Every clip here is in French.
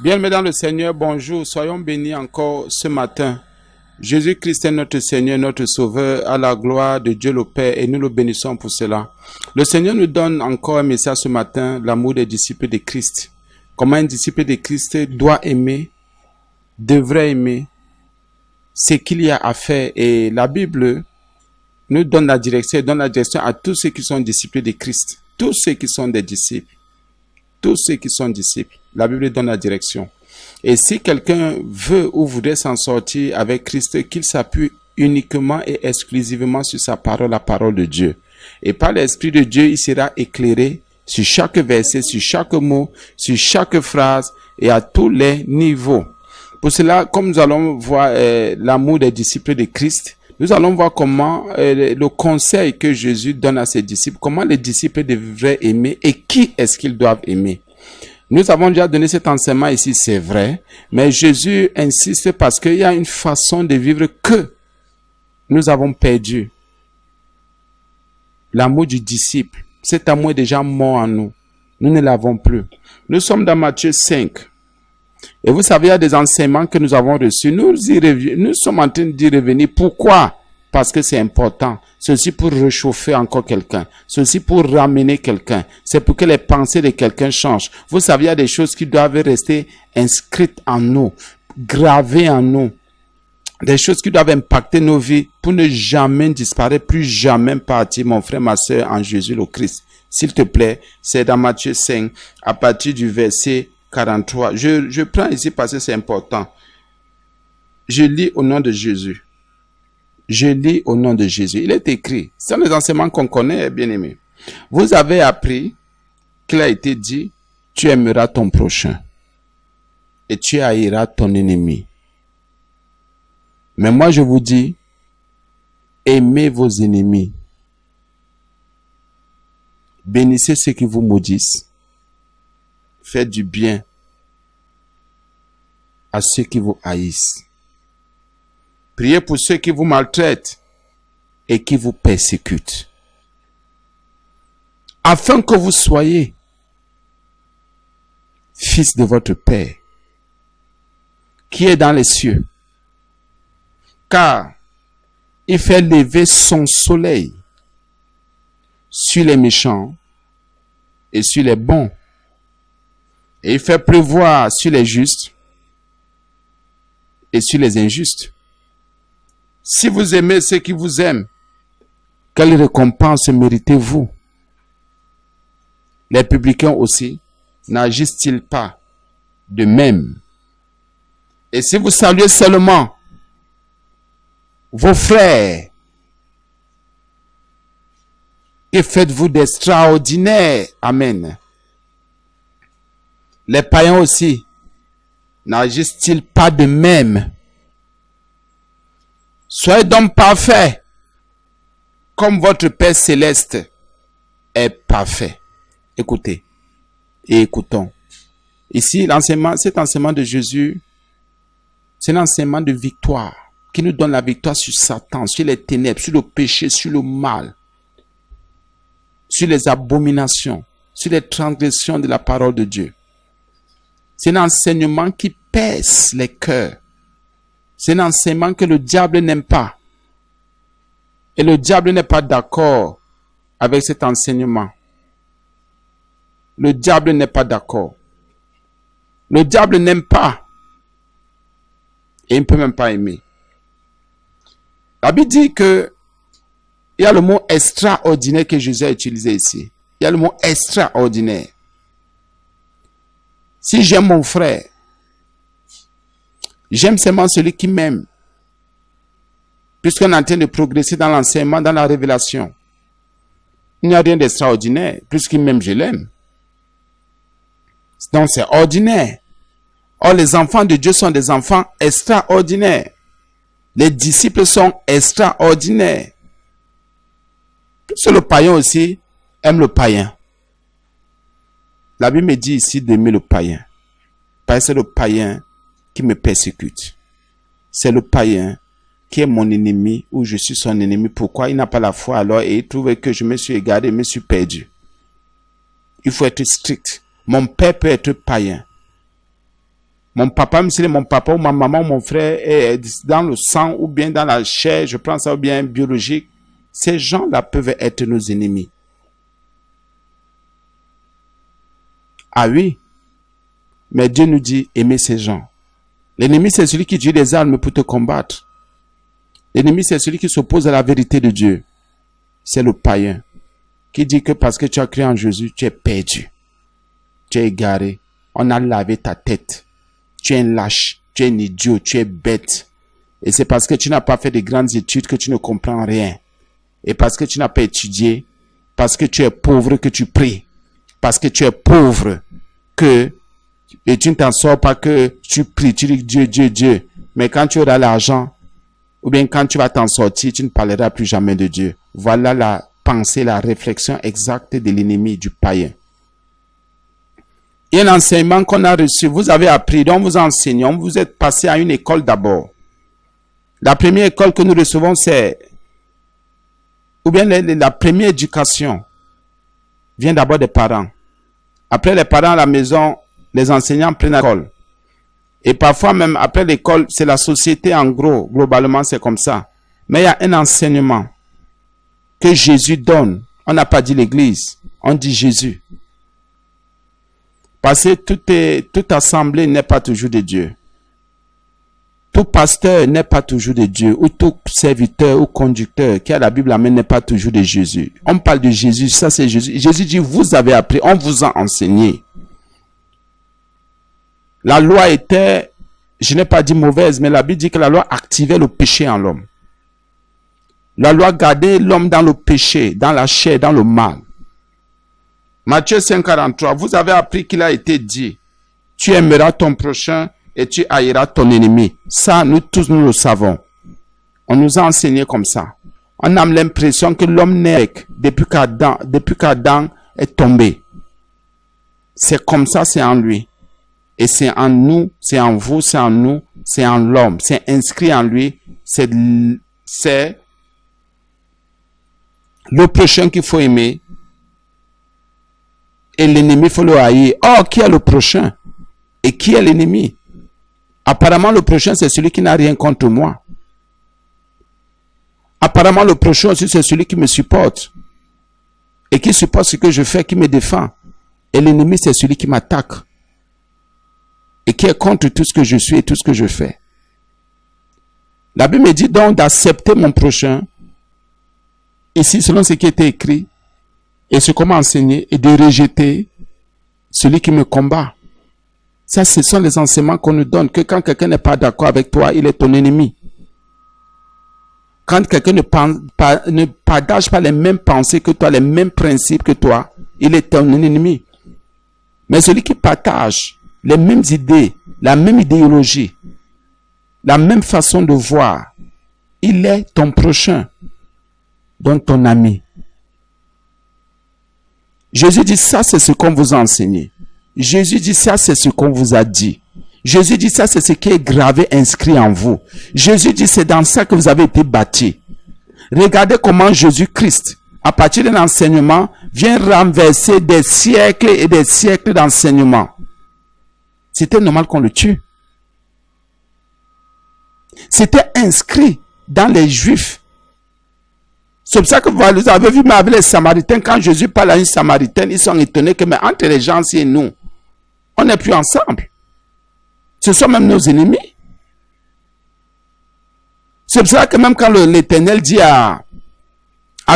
Bien-aimés dans le Seigneur, bonjour, soyons bénis encore ce matin. Jésus-Christ est notre Seigneur, notre Sauveur, à la gloire de Dieu le Père, et nous le bénissons pour cela. Le Seigneur nous donne encore un message ce matin, l'amour des disciples de Christ. Comment un disciple de Christ doit aimer, devrait aimer, ce qu'il y a à faire. Et la Bible nous donne la direction à tous ceux qui sont disciples de Christ, tous ceux qui sont des disciples. Tous ceux qui sont disciples, la Bible donne la direction. Et si quelqu'un veut ou voudrait s'en sortir avec Christ, qu'il s'appuie uniquement et exclusivement sur sa parole, la parole de Dieu. Et par l'Esprit de Dieu, il sera éclairé sur chaque verset, sur chaque mot, sur chaque phrase et à tous les niveaux. Pour cela, comme nous allons voir l'amour des disciples de Christ, nous allons voir comment le conseil que Jésus donne à ses disciples, comment les disciples devraient aimer et qui est-ce qu'ils doivent aimer. Nous avons déjà donné cet enseignement ici, c'est vrai, mais Jésus insiste parce qu'il y a une façon de vivre que nous avons perdu. L'amour du disciple, cet amour est déjà mort en nous. Nous ne l'avons plus. Nous sommes dans Matthieu 5. Et vous savez, il y a des enseignements que nous avons reçus. Nous sommes en train d'y revenir. Pourquoi? Parce que c'est important. Ceci pour réchauffer encore quelqu'un. Ceci pour ramener quelqu'un. C'est pour que les pensées de quelqu'un changent. Vous savez, il y a des choses qui doivent rester inscrites en nous, gravées en nous. Des choses qui doivent impacter nos vies pour ne jamais disparaître, plus jamais partir, mon frère, ma soeur, en Jésus le Christ. S'il te plaît, c'est dans Matthieu 5, à partir du verset 43. Je prends ici parce que c'est important. Je lis au nom de Jésus. Je lis au nom de Jésus. Il est écrit. Ce sont les enseignements qu'on connaît, bien aimé. Vous avez appris qu'il a été dit, tu aimeras ton prochain et tu haïras ton ennemi. Mais moi je vous dis, aimez vos ennemis. Bénissez ceux qui vous maudissent. Faites du bien à ceux qui vous haïssent. Priez pour ceux qui vous maltraitent et qui vous persécutent. Afin que vous soyez fils de votre Père qui est dans les cieux. Car il fait lever son soleil sur les méchants et sur les bons. Et il fait pleuvoir sur les justes et sur les injustes. Si vous aimez ceux qui vous aiment, quelle récompense méritez-vous? Les publicains aussi, n'agissent-ils pas de même? Et si vous saluez seulement vos frères, que faites-vous d'extraordinaire? Amen. Les païens aussi, n'agissent-ils pas de même? Soyez donc parfaits, comme votre Père céleste est parfait. Écoutez et écoutons. Ici, cet enseignement de Jésus, c'est l'enseignement de victoire, qui nous donne la victoire sur Satan, sur les ténèbres, sur le péché, sur le mal, sur les abominations, sur les transgressions de la parole de Dieu. C'est un enseignement qui pèse les cœurs. C'est un enseignement que le diable n'aime pas. Et le diable n'est pas d'accord avec cet enseignement. Le diable n'est pas d'accord. Le diable n'aime pas. Et il ne peut même pas aimer. La Bible dit que il y a le mot extraordinaire que Jésus a utilisé ici. Il y a le mot extraordinaire. Si j'aime mon frère, j'aime seulement celui qui m'aime. Puisqu'on est en train de progresser dans l'enseignement, dans la révélation. Il n'y a rien d'extraordinaire. Puisqu'il m'aime, je l'aime. Donc c'est ordinaire. Or, les enfants de Dieu sont des enfants extraordinaires. Les disciples sont extraordinaires. Puisque le païen aussi aime le païen. La Bible me dit ici d'aimer le païen. Parce que c'est le païen qui me persécute. C'est le païen qui est mon ennemi ou je suis son ennemi. Pourquoi il n'a pas la foi alors et il trouve que je me suis égaré, je me suis perdu. Il faut être strict. Mon père peut être païen. mon papa, même si c'est mon papa ou ma maman ou mon frère est dans le sang ou bien dans la chair, je prends ça ou bien biologique, ces gens-là peuvent être nos ennemis. Ah oui, mais Dieu nous dit aimer ces gens. L'ennemi, c'est celui qui utilise les armes pour te combattre. L'ennemi, c'est celui qui s'oppose à la vérité de Dieu. C'est le païen qui dit que parce que tu as cru en Jésus, tu es perdu. Tu es égaré. On a lavé ta tête. Tu es un lâche. Tu es un idiot. Tu es bête. Et c'est parce que tu n'as pas fait de grandes études que tu ne comprends rien. Et parce que tu n'as pas étudié, parce que tu es pauvre que tu pries. Parce que tu es pauvre que et tu ne t'en sors pas que tu pries, tu dis Dieu, Dieu, Dieu. Mais quand tu auras l'argent, ou bien quand tu vas t'en sortir, tu ne parleras plus jamais de Dieu. Voilà la pensée, la réflexion exacte de l'ennemi, du païen. Il y a un enseignement qu'on a reçu, vous avez appris, donc vous enseignons, vous êtes passé à une école d'abord. La première école que nous recevons, c'est, ou bien la première éducation vient d'abord des parents. Après les parents à la maison, les enseignants prennent l'école. Et parfois même après l'école, c'est la société en gros, globalement c'est comme ça. Mais il y a un enseignement que Jésus donne. On n'a pas dit l'église, on dit Jésus. Parce que toute assemblée n'est pas toujours de Dieu. Tout pasteur n'est pas toujours de Dieu. Ou tout serviteur ou conducteur qui a la Bible à main n'est pas toujours de Jésus. On parle de Jésus, ça c'est Jésus. Jésus dit, vous avez appris, on vous a enseigné. La loi était, je n'ai pas dit mauvaise, mais la Bible dit que la loi activait le péché en l'homme. La loi gardait l'homme dans le péché, dans la chair, dans le mal. Matthieu 5,43, vous avez appris qu'il a été dit, tu aimeras ton prochain et tu haïras ton ennemi. Ça, nous tous, nous le savons. On nous a enseigné comme ça. On a l'impression que l'homme naît depuis qu'Adam est tombé. C'est comme ça, c'est en lui. Et c'est en nous, c'est en vous, c'est en nous, c'est en l'homme. C'est inscrit en lui. C'est le prochain qu'il faut aimer. Et l'ennemi, il faut le haïr. Or, qui est le prochain? Et qui est l'ennemi? Apparemment, le prochain, c'est celui qui n'a rien contre moi. Apparemment, le prochain aussi, c'est celui qui me supporte. Et qui supporte ce que je fais, qui me défend. Et l'ennemi, c'est celui qui m'attaque. Et qui est contre tout ce que je suis et tout ce que je fais. La Bible me dit donc d'accepter mon prochain, ici selon ce qui était écrit, et ce qu'on m'a enseigné, et de rejeter celui qui me combat. Ça, ce sont les enseignements qu'on nous donne, que quand quelqu'un n'est pas d'accord avec toi, il est ton ennemi. Quand quelqu'un ne partage pas les mêmes pensées que toi, les mêmes principes que toi, il est ton ennemi. Mais celui qui partage les mêmes idées, la même idéologie, la même façon de voir, il est ton prochain, donc ton ami. Jésus dit ça, c'est ce qu'on vous a enseigné. Jésus dit ça, c'est ce qu'on vous a dit. Jésus dit ça, c'est ce qui est gravé, inscrit en vous. Jésus dit c'est dans ça que vous avez été bâtis. Regardez comment Jésus-Christ, à partir d'un enseignement, vient renverser des siècles et des siècles d'enseignement. C'était normal qu'on le tue. C'était inscrit dans les Juifs. C'est pour ça que vous avez vu, mais avec les Samaritains, quand Jésus parle à une Samaritaine, ils sont étonnés que, mais entre les gens et nous, on n'est plus ensemble. Ce sont même nos ennemis. C'est pour ça que même quand l'Éternel dit à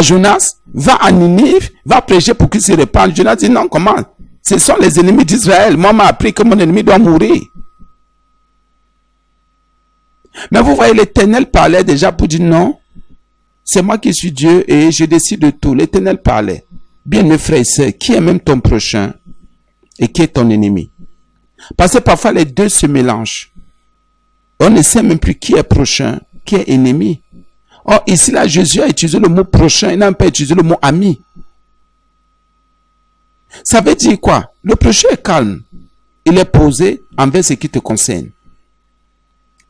Jonas, va à Ninive, va prêcher pour qu'il se répande, Jonas dit non, comment? Ce sont les ennemis d'Israël. Moi, m'a appris que mon ennemi doit mourir. Mais vous voyez, l'Éternel parlait déjà pour dire non, c'est moi qui suis Dieu et je décide de tout. L'Éternel parlait. Bien mes frères et sœurs, qui est même ton prochain et qui est ton ennemi? Parce que parfois les deux se mélangent. On ne sait même plus qui est prochain, qui est ennemi. Or, ici, là, Jésus a utilisé le mot prochain, il n'a pas utilisé le mot ami. Ça veut dire quoi? Le prochain est calme. Il est posé envers ce qui te concerne.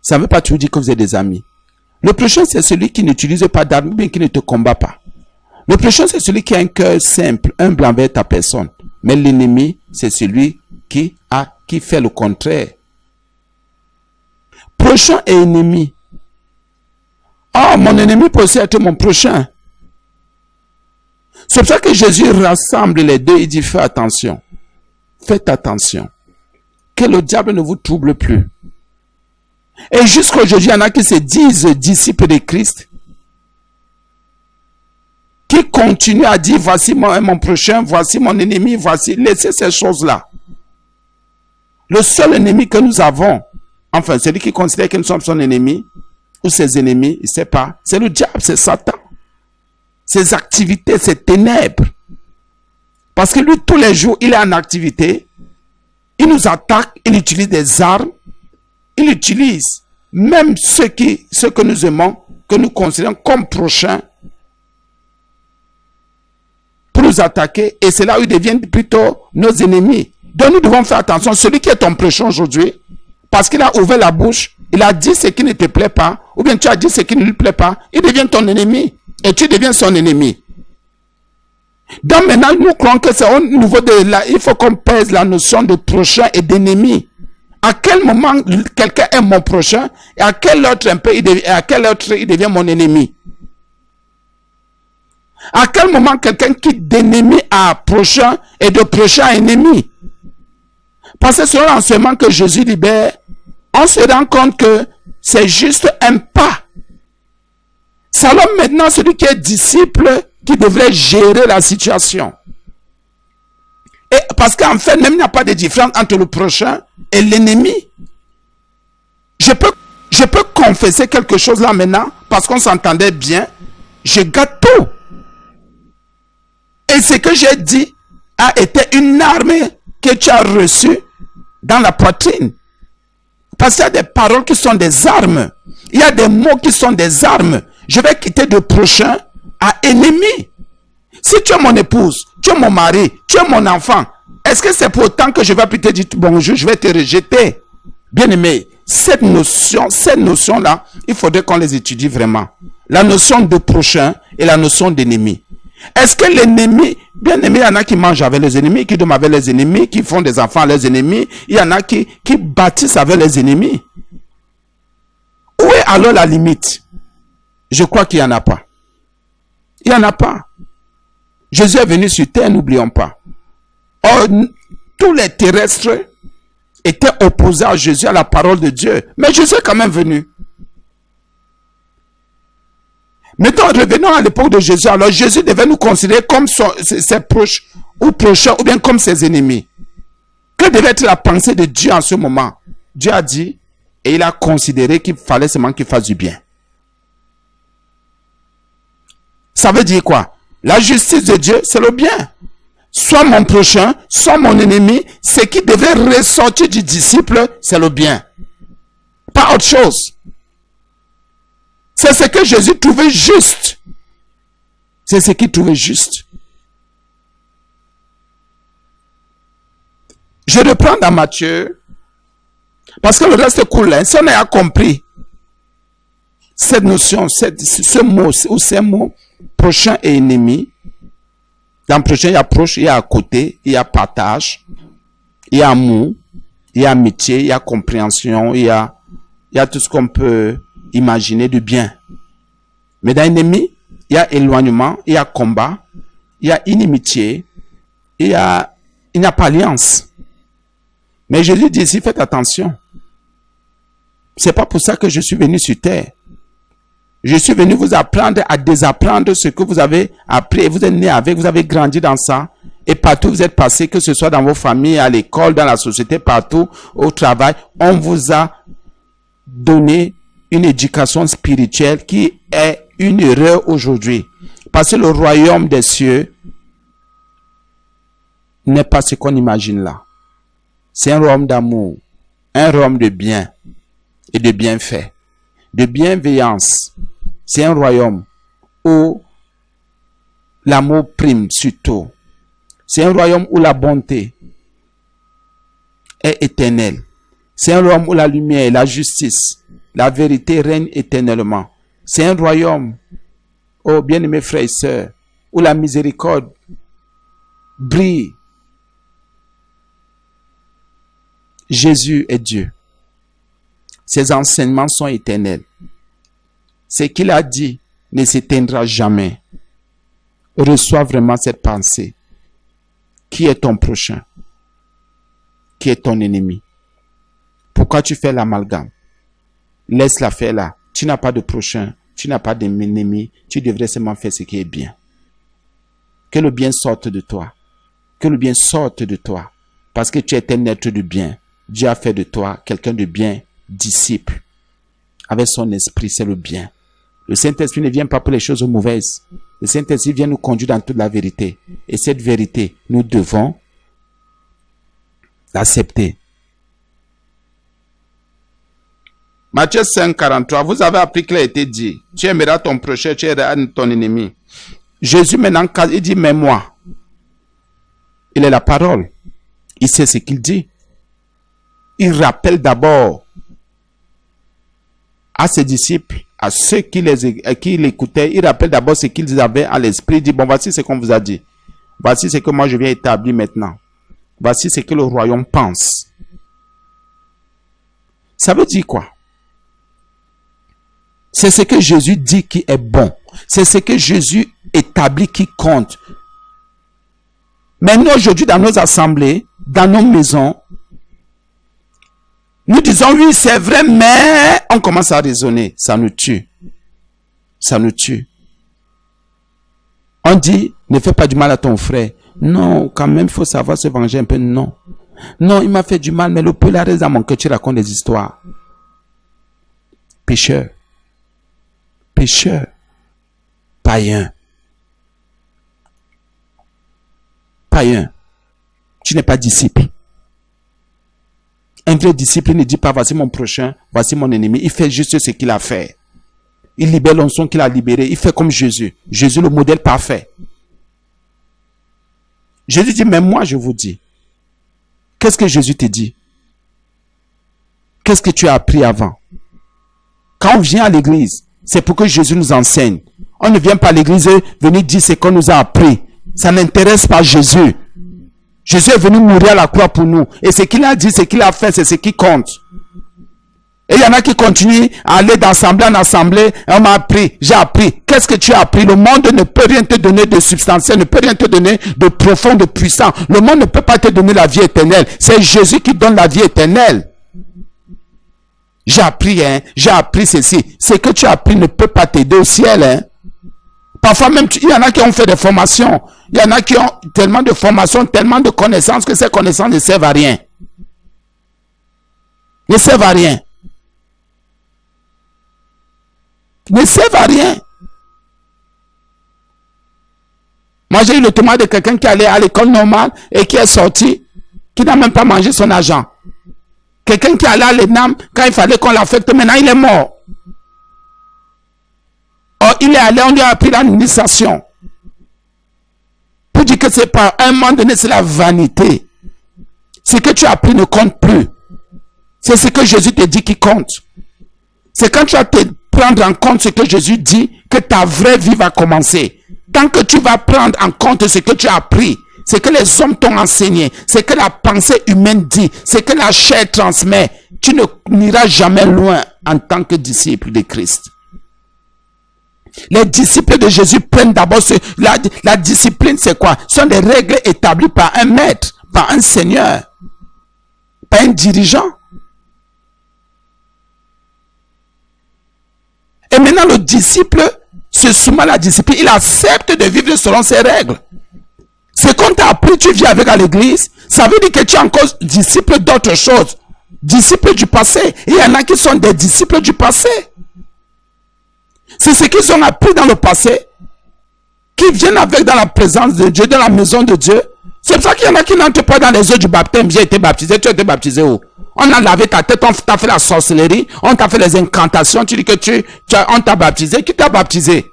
Ça ne veut pas toujours dire que vous êtes des amis. Le prochain, c'est celui qui n'utilise pas d'armes ou bien qui ne te combat pas. Le prochain, c'est celui qui a un cœur simple, humble envers ta personne. Mais l'ennemi, c'est celui qui fait le contraire. prochain et ennemi. Oh, mon ennemi peut aussi être mon prochain. C'est pour ça que Jésus rassemble les deux. Il dit, fais attention. Faites attention. Que le diable ne vous trouble plus. Et jusqu'aujourd'hui, il y en a qui se disent disciples de Christ, qui continuent à dire, voici mon prochain, voici mon ennemi, voici, laissez ces choses-là. Le seul ennemi que nous avons, enfin, celui qui considère que nous sommes son ennemi, ou ses ennemis, il ne sait pas, c'est le diable, c'est Satan. Ses activités, ses ténèbres. Parce que lui, tous les jours, il est en activité, il nous attaque, il utilise des armes, il utilise même ceux que nous aimons, que nous considérons comme prochains, pour nous attaquer, et c'est là où ils deviennent plutôt nos ennemis. Donc nous devons faire attention. Celui qui est ton prochain aujourd'hui, parce qu'il a ouvert la bouche, il a dit ce qui ne te plaît pas, ou bien tu as dit ce qui ne lui plaît pas, il devient ton ennemi, et tu deviens son ennemi. Donc maintenant, nous croyons que c'est au niveau de là, il faut qu'on pèse la notion de prochain et d'ennemi. À quel moment quelqu'un est mon prochain, et à quel autre il devient mon ennemi. À quel moment quelqu'un quitte d'ennemi à prochain et de prochain à ennemi. Parce que selon l'enseignement que Jésus libère, on se rend compte que c'est juste un pas. C'est alors maintenant celui qui est disciple qui devrait gérer la situation. Et parce qu'en fait, même il n'y a pas de différence entre le prochain et l'ennemi. Je peux confesser quelque chose là maintenant, parce qu'on s'entendait bien. Je gâte tout. Et ce que j'ai dit a été une arme que tu as reçue dans la poitrine. Parce qu'il y a des paroles qui sont des armes. Il y a des mots qui sont des armes. Je vais quitter de prochain à ennemi. Si tu es mon épouse, tu es mon mari, tu es mon enfant, est-ce que c'est pour autant que je vais plus te dire bonjour, je vais te rejeter? Bien aimé, cette notion-là, il faudrait qu'on les étudie vraiment. La notion de prochain et la notion d'ennemi. Est-ce que l'ennemi, bien aimé, il y en a qui mangent avec les ennemis, qui dorment avec les ennemis, qui font des enfants avec les ennemis, il y en a qui bâtissent avec les ennemis. Où est alors la limite? Je crois qu'il n'y en a pas. Il n'y en a pas. Jésus est venu sur terre, n'oublions pas. Or, tous les terrestres étaient opposés à Jésus, à la parole de Dieu. Mais Jésus est quand même venu. Maintenant, revenons à l'époque de Jésus. Alors, Jésus devait nous considérer comme ses proches ou prochains, ou bien comme ses ennemis. Que devait être la pensée de Dieu en ce moment? Dieu a dit, et il a considéré qu'il fallait seulement qu'il fasse du bien. Ça veut dire quoi? La justice de Dieu, c'est le bien. Soit mon prochain, soit mon ennemi, ce qui devait ressortir du disciple, c'est le bien. Pas autre chose. C'est ce que Jésus trouvait juste. C'est ce qu'il trouvait juste. Je reprends dans Matthieu, parce que le reste coule. Si on a compris cette notion, ce mot, ou ces mots, prochain et ennemi. Dans le prochain, il y a proche, il y a à côté, il y a partage, il y a amour, il y a amitié, il y a compréhension, il y a tout ce qu'on peut imaginer de bien. Mais dans l'ennemi, il y a éloignement, il y a combat, il y a inimitié, il n'y a pas alliance. Mais Jésus dit ici, faites attention. C'est pas pour ça que je suis venu sur terre. Je suis venu vous apprendre à désapprendre ce que vous avez appris. Vous êtes né avec, vous avez grandi dans ça. Et partout vous êtes passé, que ce soit dans vos familles, à l'école, dans la société, partout, au travail. On vous a donné une éducation spirituelle qui est une erreur aujourd'hui. Parce que le royaume des cieux n'est pas ce qu'on imagine là. C'est un royaume d'amour, un royaume de bien et de bienfait, de bienveillance. C'est un royaume où l'amour prime surtout. C'est un royaume où la bonté est éternelle. C'est un royaume où la lumière, la justice, la vérité règnent éternellement. C'est un royaume, oh bien-aimés frères et sœurs, où la miséricorde brille. Jésus est Dieu. Ses enseignements sont éternels. Ce qu'il a dit ne s'éteindra jamais. Reçois vraiment cette pensée. Qui est ton prochain? Qui est ton ennemi? Pourquoi tu fais l'amalgame? Laisse-la faire là. Tu n'as pas de prochain, tu n'as pas d'ennemi, tu devrais seulement faire ce qui est bien. Que le bien sorte de toi. Que le bien sorte de toi. Parce que tu es un être de bien. Dieu a fait de toi quelqu'un de bien, disciple. Avec son esprit, c'est le bien. Le Saint-Esprit ne vient pas pour les choses mauvaises. Le Saint-Esprit vient nous conduire dans toute la vérité. Et cette vérité, nous devons l'accepter. Matthieu 5, 43. Vous avez appris qu'il a été dit. Tu aimeras ton prochain, tu aimeras ton ennemi. Jésus maintenant, il dit, mais moi. Il est la parole. Il sait ce qu'il dit. Il rappelle d'abord à ses disciples, à ceux qui l'écoutaient, il rappelle d'abord ce qu'ils avaient à l'esprit. Il dit, bon, voici ce qu'on vous a dit. Voici ce que moi je viens établir maintenant. Voici ce que le royaume pense. Ça veut dire quoi? C'est ce que Jésus dit qui est bon. C'est ce que Jésus établit qui compte. Mais nous, aujourd'hui, dans nos assemblées, dans nos maisons, nous disons, oui, c'est vrai, mais on commence à raisonner. Ça nous tue. Ça nous tue. On dit, ne fais pas du mal à ton frère. Non, quand même, il faut savoir se venger un peu. Non. Non, il m'a fait du mal, mais le peu la raison à mon cœur, tu racontes des histoires. Pécheur. Pécheur. Païen. Païen. Tu n'es pas disciple. Un vrai disciple ne dit pas voici mon prochain, voici mon ennemi. Il fait juste ce qu'il a fait. Il libère l'onction qu'il a libéré. Il fait comme Jésus. Jésus, le modèle parfait. Jésus dit, mais moi je vous dis. Qu'est-ce que Jésus te dit? Qu'est-ce que tu as appris avant? Quand on vient à l'église, c'est pour que Jésus nous enseigne. On ne vient pas à l'église venir dire ce qu'on nous a appris. Ça n'intéresse pas Jésus. Jésus est venu mourir à la croix pour nous. Et ce qu'il a dit, ce qu'il a fait, c'est ce qui compte. Et il y en a qui continuent à aller d'assemblée en assemblée. On m'a appris, j'ai appris. Qu'est-ce que tu as appris? Le monde ne peut rien te donner de substantiel, ne peut rien te donner de profond, de puissant. Le monde ne peut pas te donner la vie éternelle. C'est Jésus qui donne la vie éternelle. J'ai appris ceci. Ce que tu as appris ne peut pas t'aider au ciel, hein. Parfois même, il y en a qui ont fait des formations. Il y en a qui ont tellement de formations, tellement de connaissances que ces connaissances ne servent à rien. Ne servent à rien. Ne servent à rien. Moi, j'ai eu le témoin de quelqu'un qui allait à l'école normale et qui est sorti, qui n'a même pas mangé son argent. Quelqu'un qui allait à l'ENAM, quand il fallait qu'on l'affecte, maintenant il est mort. Or, il est allé, on lui a appris l'administration. Pour dire que c'est pas, à un moment donné, c'est la vanité. Ce que tu as appris ne compte plus. C'est ce que Jésus te dit qui compte. C'est quand tu vas te prendre en compte ce que Jésus dit que ta vraie vie va commencer. Tant que tu vas prendre en compte ce que tu as appris, ce que les hommes t'ont enseigné, ce que la pensée humaine dit, ce que la chair transmet, tu n'iras jamais loin en tant que disciple de Christ. Les disciples de Jésus prennent d'abord la discipline, c'est quoi? Ce sont des règles établies par un maître, par un seigneur, par un dirigeant. Et maintenant, le disciple se soumet à la discipline. Il accepte de vivre selon ses règles. Ce qu'on t'a appris, tu vis avec à l'église, ça veut dire que tu es encore disciple d'autre chose. Disciple du passé. Et il y en a qui sont des disciples du passé. C'est ce qu'ils ont appris dans le passé, qui viennent avec dans la présence de Dieu, dans la maison de Dieu. C'est pour ça qu'il y en a qui n'entrent pas dans les eaux du baptême. J'ai été baptisé, tu as été baptisé où? On a lavé ta tête, on t'a fait la sorcellerie, on t'a fait les incantations, tu dis que on t'a baptisé. Qui t'a baptisé?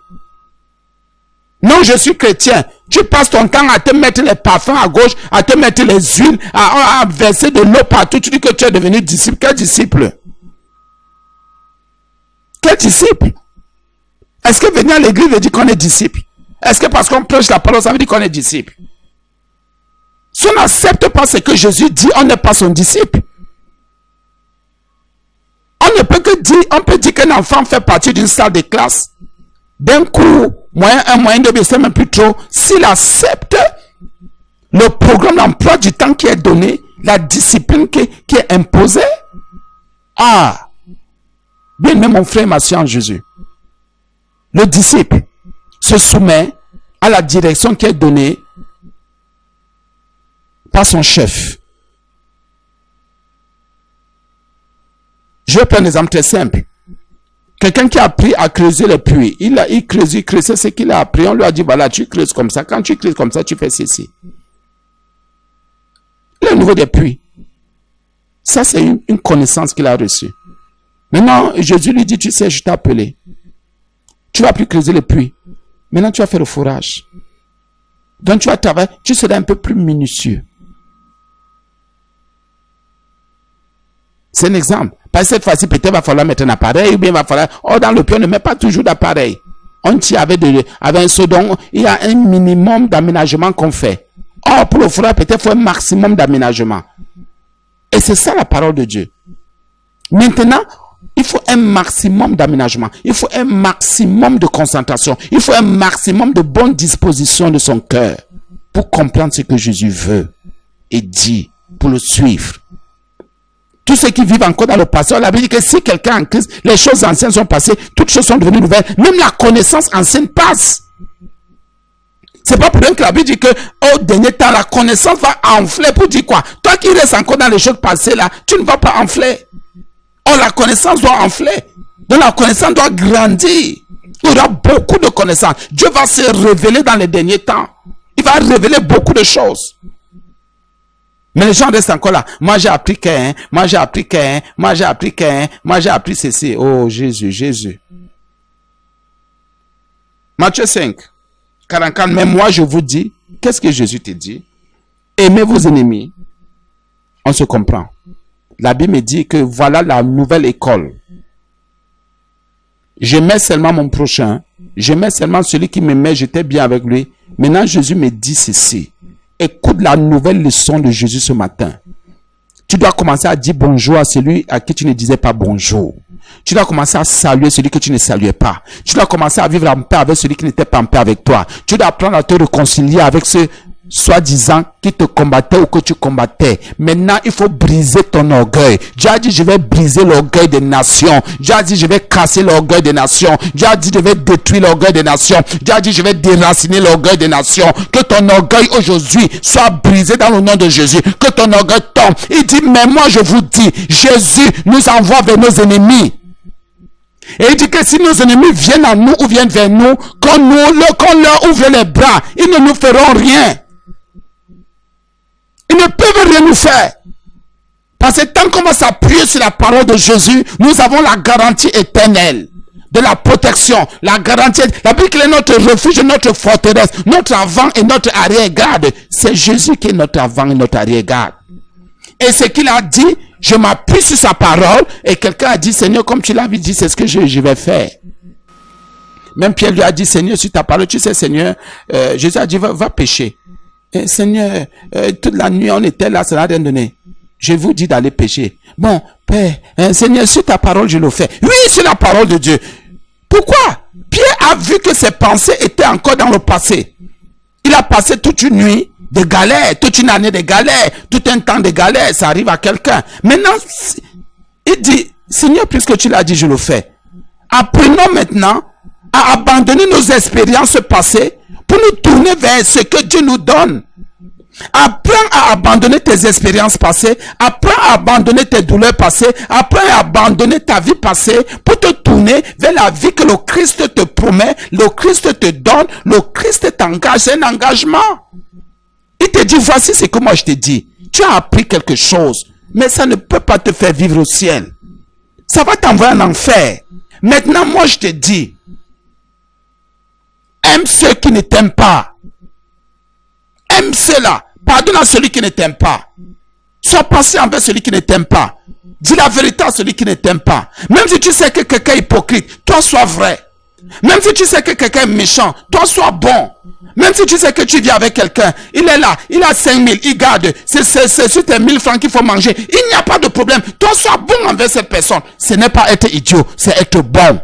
Non, je suis chrétien. Tu passes ton temps à te mettre les parfums à gauche, à te mettre les huiles, à verser de l'eau partout. Tu dis que tu es devenu disciple. Quel disciple? Quel disciple? Est-ce que venir à l'église veut dire qu'on est disciple? Est-ce que parce qu'on prêche la parole, ça veut dire qu'on est disciple? Si on n'accepte pas ce que Jésus dit, on n'est pas son disciple. On On ne peut que dire, on peut dire qu'un enfant fait partie d'une salle de classe, d'un cours, un moyen de baisser, même plus trop, s'il accepte le programme d'emploi du temps qui est donné, la discipline qui est imposée. Ah, bien aimé mon frère et ma soeur en Jésus, le disciple se soumet à la direction qui est donnée par son chef. Je vais prendre un exemple très simple. Quelqu'un qui a appris à creuser le puits, il creusait ce qu'il a appris. On lui a dit, voilà, tu creuses comme ça. Quand tu creuses comme ça, tu fais ceci. Le niveau des puits. Ça, c'est une connaissance qu'il a reçue. Maintenant, Jésus lui dit, tu sais, je t'ai appelé. Tu vas plus creuser le puits. Maintenant, tu vas faire le fourrage. Donc, tu vas travailler, tu seras un peu plus minutieux. C'est un exemple. Parce que cette fois-ci, peut-être va falloir mettre un appareil, ou bien va falloir... Oh, dans le puits, on ne met pas toujours d'appareil. On tire avec un seau, donc il y a un minimum d'aménagement qu'on fait. Or, pour le fourrage, peut-être faut un maximum d'aménagement. Et c'est ça la parole de Dieu. Maintenant, il faut un maximum d'aménagement. Il faut un maximum de concentration. Il faut un maximum de bonne disposition de son cœur pour comprendre ce que Jésus veut et dit, pour le suivre. Tous ceux qui vivent encore dans le passé, la Bible dit que si quelqu'un est en Christ, les choses anciennes sont passées, toutes choses sont devenues nouvelles. Même la connaissance ancienne passe. C'est pas pour rien que la Bible dit que au dernier temps, la connaissance va enfler pour dire quoi? Toi qui restes encore dans les choses passées là, tu ne vas pas enfler. Oh, la connaissance doit enfler. Donc la connaissance doit grandir. Il y aura beaucoup de connaissances. Dieu va se révéler dans les derniers temps. Il va révéler beaucoup de choses. Mais les gens restent encore là. Moi j'ai appris qu'un, moi j'ai appris qu'un, moi j'ai appris qu'un, moi j'ai appris ceci. Oh Jésus, Jésus. Matthieu 5, 44. Mais moi je vous dis, qu'est-ce que Jésus te dit? Aimez vos ennemis. On se comprend. La Bible me dit que voilà la nouvelle école. J'aimais seulement mon prochain. J'aimais seulement celui qui m'aimait. J'étais bien avec lui. Maintenant Jésus me dit ceci. Écoute la nouvelle leçon de Jésus ce matin. Tu dois commencer à dire bonjour à celui à qui tu ne disais pas bonjour. Tu dois commencer à saluer celui que tu ne saluais pas. Tu dois commencer à vivre en paix avec celui qui n'était pas en paix avec toi. Tu dois apprendre à te réconcilier avec ceux soi-disant qui te combattaient ou que tu combattais. Maintenant, il faut briser ton orgueil. Dieu a dit, je vais briser l'orgueil des nations. Dieu a dit, je vais casser l'orgueil des nations. Dieu a dit, je vais détruire l'orgueil des nations. Dieu a dit, je vais déraciner l'orgueil des nations. Que ton orgueil aujourd'hui soit brisé dans le nom de Jésus. Que ton orgueil tombe. Il dit, mais moi je vous dis, Jésus nous envoie vers nos ennemis. Et il dit que si nos ennemis viennent à nous ou viennent vers nous, qu'on leur ouvre les bras, ils ne nous feront rien. Ils ne peuvent rien nous faire. Parce que tant qu'on va s'appuyer sur la parole de Jésus, nous avons la garantie éternelle de la protection. La garantie, la Bible est notre refuge, notre forteresse, notre avant et notre arrière-garde. C'est Jésus qui est notre avant et notre arrière-garde. Et ce qu'il a dit, je m'appuie sur sa parole. Et quelqu'un a dit, Seigneur, comme tu l'avais dit, c'est ce que je vais faire. Même Pierre lui a dit, Seigneur, sur ta parole, tu sais, Seigneur, Jésus a dit, va pécher. Et Seigneur, toute la nuit, on était là, ça n'a rien donné. Je vous dis d'aller pécher. Bon, Père, Seigneur, sur ta parole, je le fais. Oui, sur la parole de Dieu. Pourquoi? Pierre a vu que ses pensées étaient encore dans le passé. Il a passé toute une nuit de galère, toute une année de galère, tout un temps de galère, ça arrive à quelqu'un. Maintenant, il dit, Seigneur, puisque tu l'as dit, je le fais. Apprenons maintenant à abandonner nos expériences passées pour nous tourner vers ce que Dieu nous donne. Apprends à abandonner tes expériences passées, apprends à abandonner tes douleurs passées, apprends à abandonner ta vie passée pour te tourner vers la vie que le Christ te promet, le Christ te donne, le Christ t'engage, c'est un engagement. Il te dit, voici ce que moi je te dis. Tu as appris quelque chose, mais ça ne peut pas te faire vivre au ciel. Ça va t'envoyer en enfer. Maintenant, moi je te dis, aime ceux qui ne t'aiment pas. Aime ceux-là. Pardonne à celui qui ne t'aime pas. Sois patient envers celui qui ne t'aime pas. Dis la vérité à celui qui ne t'aime pas. Même si tu sais que quelqu'un est hypocrite, toi sois vrai. Même si tu sais que quelqu'un est méchant, toi sois bon. Même si tu sais que tu vis avec quelqu'un, il est là, il a 5 000, il garde. C'est sur tes 1000 francs qu'il faut manger. Il n'y a pas de problème. Toi, sois bon envers cette personne. Ce n'est pas être idiot, c'est être bon.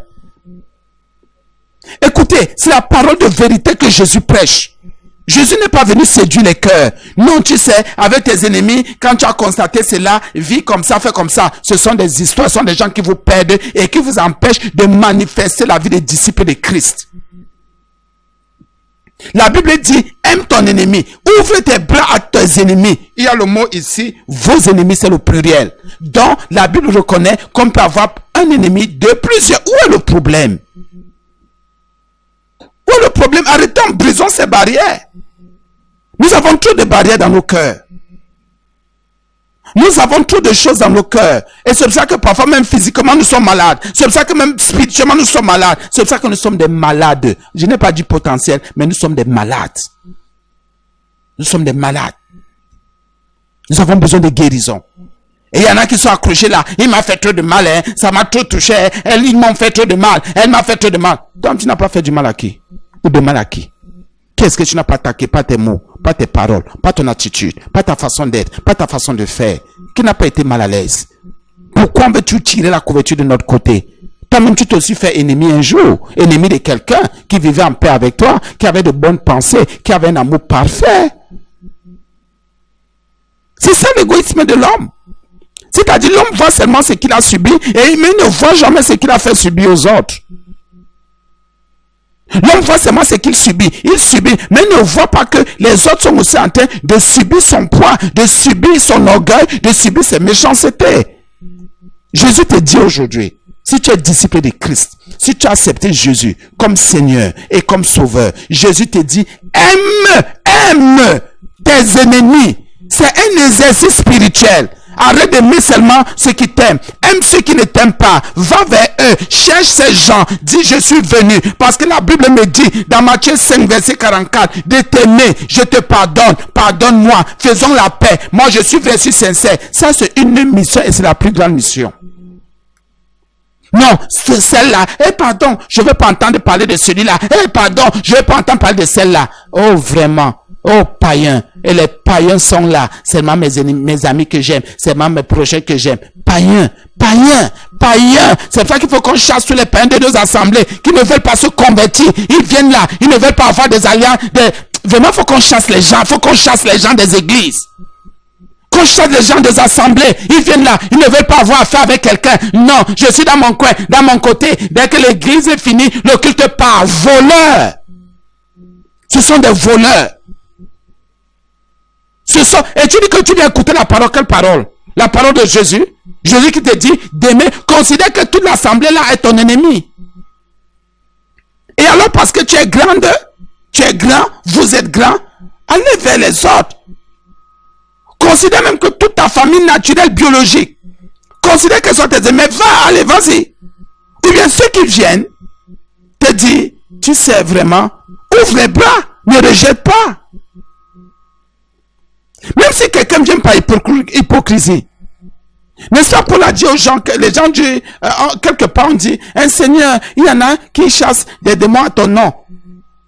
Écoutez, c'est la parole de vérité que Jésus prêche. Jésus n'est pas venu séduire les cœurs. Non, tu sais, avec tes ennemis, quand tu as constaté cela, vis comme ça, fais comme ça. Ce sont des histoires, ce sont des gens qui vous perdent et qui vous empêchent de manifester la vie des disciples de Christ. La Bible dit, aime ton ennemi. Ouvre tes bras à tes ennemis. Il y a le mot ici, vos ennemis, c'est le pluriel. Donc, la Bible reconnaît qu'on peut avoir un ennemi de plusieurs. Où est le problème? Où est le problème? Arrêtons, brisons ces barrières. Nous avons trop de barrières dans nos cœurs. Nous avons trop de choses dans nos cœurs. Et c'est pour ça que parfois même physiquement nous sommes malades. C'est pour ça que même spirituellement nous sommes malades. C'est pour ça que nous sommes des malades. Je n'ai pas dit potentiel, mais nous sommes des malades. Nous sommes des malades. Nous avons besoin de guérison. Et il y en a qui sont accrochés là. Il m'a fait trop de mal, hein. Ça m'a trop touché. Ils m'ont fait trop de mal. Elle m'a fait trop de mal. Donc tu n'as pas fait du mal à qui? Ou de mal à qui? Qu'est-ce que tu n'as pas attaqué? Pas tes mots, pas tes paroles, pas ton attitude, pas ta façon d'être, pas ta façon de faire. Qui n'a pas été mal à l'aise? Pourquoi veux-tu tirer la couverture de notre côté? Toi-même, tu t'es aussi fait ennemi un jour. Ennemi de quelqu'un qui vivait en paix avec toi, qui avait de bonnes pensées, qui avait un amour parfait. C'est ça l'égoïsme de l'homme. C'est-à-dire l'homme voit seulement ce qu'il a subi et mais il ne voit jamais ce qu'il a fait subir aux autres. L'homme voit seulement ce qu'il subit. Il subit, mais il ne voit pas que les autres sont aussi en train de subir son poids, de subir son orgueil, de subir ses méchancetés. Jésus te dit aujourd'hui, si tu es disciple de Christ, si tu as accepté Jésus comme Seigneur et comme Sauveur, Jésus te dit, aime tes ennemis. C'est un exercice spirituel. Arrête d'aimer seulement ceux qui t'aiment. Aime ceux qui ne t'aiment pas. Va vers eux. Cherche ces gens. Dis, je suis venu. Parce que la Bible me dit, dans Matthieu 5, verset 44, de t'aimer, je te pardonne. Pardonne-moi. Faisons la paix. Moi, je suis vrai, je suis sincère. Ça, c'est une mission et c'est la plus grande mission. Non, c'est celle-là. Eh pardon, je ne veux pas entendre parler de celui-là. Eh pardon, je ne veux pas entendre parler de celle-là. Oh, vraiment. Oh, païens. Et les païens sont là. Seulement mes ennemis, mes amis que j'aime. Seulement mes projets que j'aime. Païens. C'est pour ça qu'il faut qu'on chasse tous les païens de nos assemblées qui ne veulent pas se convertir. Ils viennent là. Ils ne veulent pas avoir des alliances. Vraiment, il faut qu'on chasse les gens. Il faut qu'on chasse les gens des églises. Qu'on chasse les gens des assemblées. Ils viennent là. Ils ne veulent pas avoir affaire avec quelqu'un. Non, je suis dans mon coin, dans mon côté. Dès que l'église est finie, le culte part. Voleurs. Ce sont des voleurs. Et tu dis que tu viens écouter la parole. Quelle parole? La parole de Jésus. Jésus qui te dit d'aimer. Considère que toute l'assemblée là est ton ennemi. Et alors parce que tu es grande, tu es grand, vous êtes grand, allez vers les autres. Considère même que toute ta famille naturelle, biologique, considère que ce sont tes ennemis. Va, allez, vas-y. Ou bien ceux qui viennent te disent, tu sais vraiment, ouvre les bras, ne rejette pas. Même si quelqu'un vient par hypocrisie. N'est-ce pas Paul a dit aux gens, que les gens disent, quelque part on dit, un Seigneur, il y en a qui chassent des démons à ton nom.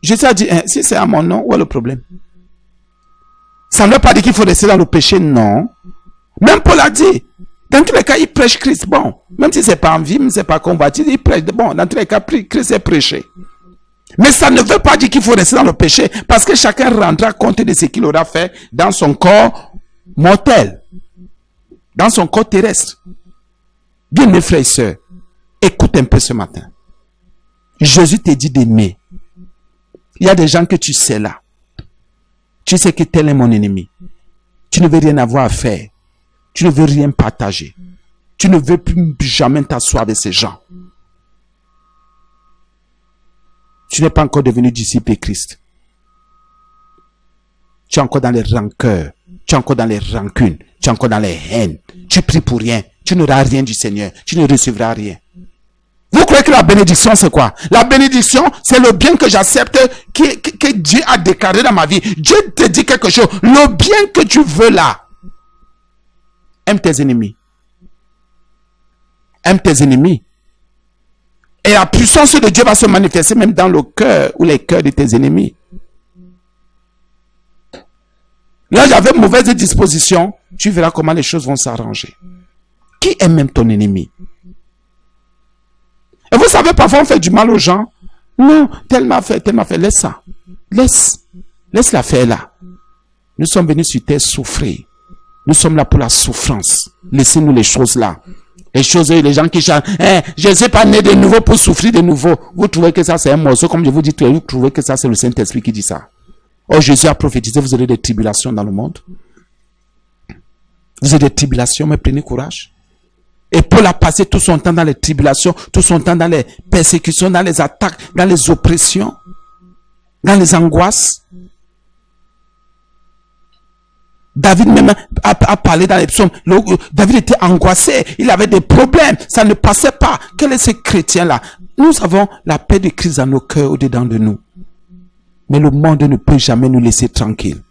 Jésus a dit, si c'est à mon nom, où est le problème? Ça ne veut pas dire qu'il faut rester dans le péché, non. Même Paul a dit, dans tous les cas, il prêche Christ. Bon, même si c'est pas en vie, même si c'est pas combattu, il prêche. Bon, dans tous les cas, Christ est prêché. Mais ça ne veut pas dire qu'il faut rester dans le péché, parce que chacun rendra compte de ce qu'il aura fait dans son corps mortel, dans son corps terrestre. Bien, mes frères et sœurs, écoute un peu ce matin. Jésus te dit d'aimer. Il y a des gens que tu sais là. Tu sais que tel est mon ennemi. Tu ne veux rien avoir à faire. Tu ne veux rien partager. Tu ne veux plus jamais t'asseoir avec ces gens. Tu n'es pas encore devenu disciple de Christ. Tu es encore dans les rancœurs. Tu es encore dans les rancunes. Tu es encore dans les haines. Tu pries pour rien. Tu n'auras rien du Seigneur. Tu ne recevras rien. Vous croyez que la bénédiction c'est quoi? La bénédiction c'est le bien que j'accepte que Dieu a déclaré dans ma vie. Dieu te dit quelque chose. Le bien que tu veux là. Aime tes ennemis. Aime tes ennemis. Et la puissance de Dieu va se manifester même dans le cœur ou les cœurs de tes ennemis. Là, j'avais mauvaise disposition. Tu verras comment les choses vont s'arranger. Qui est même ton ennemi? Et vous savez, parfois on fait du mal aux gens. Non, tellement fait. Laisse ça. Laisse la faire là. Nous sommes venus sur terre souffrir. Nous sommes là pour la souffrance. Laissez-nous les choses là. Les choses, les gens qui chantent, je ne suis pas né de nouveau pour souffrir de nouveau. Vous trouvez que ça c'est un morceau, comme je vous dis, vous trouvez que ça c'est le Saint-Esprit qui dit ça. Oh, Jésus a prophétisé, vous aurez des tribulations dans le monde. Vous avez des tribulations, mais prenez courage. Et Paul a passé tout son temps dans les tribulations, tout son temps dans les persécutions, dans les attaques, dans les oppressions, dans les angoisses. David même a parlé dans les psaumes. David était angoissé. Il avait des problèmes. Ça ne passait pas. Quels sont ces chrétiens-là? Nous avons la paix de Christ dans nos cœurs au-dedans de nous. Mais le monde ne peut jamais nous laisser tranquilles.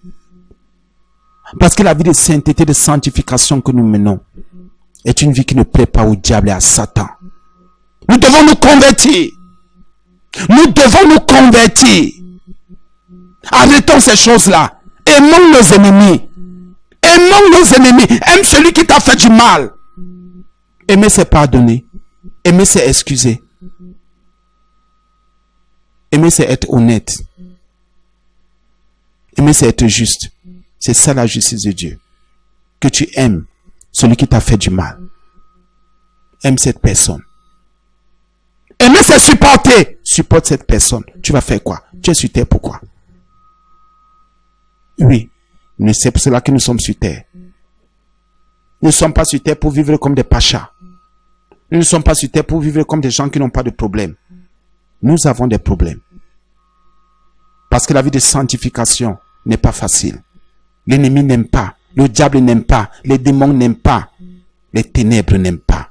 Parce que la vie de sainteté, de sanctification que nous menons est une vie qui ne plaît pas au diable et à Satan. Nous devons nous convertir. Nous devons nous convertir. Arrêtons ces choses-là. Aimons nos ennemis. Aimons nos ennemis. Aime celui qui t'a fait du mal. Aimer, c'est pardonner. Aimer, c'est excuser. Aimer, c'est être honnête. Aimer, c'est être juste. C'est ça la justice de Dieu. Que tu aimes celui qui t'a fait du mal. Aime cette personne. Aimer, c'est supporter. Supporte cette personne. Tu vas faire quoi? Tu es sur terre pourquoi? Oui. Mais c'est pour cela que nous sommes sur terre. Nous ne sommes pas sur terre pour vivre comme des pachas. Nous ne sommes pas sur terre pour vivre comme des gens qui n'ont pas de problème. Nous avons des problèmes. Parce que la vie de sanctification n'est pas facile. L'ennemi n'aime pas. Le diable n'aime pas. Les démons n'aiment pas. Les ténèbres n'aiment pas.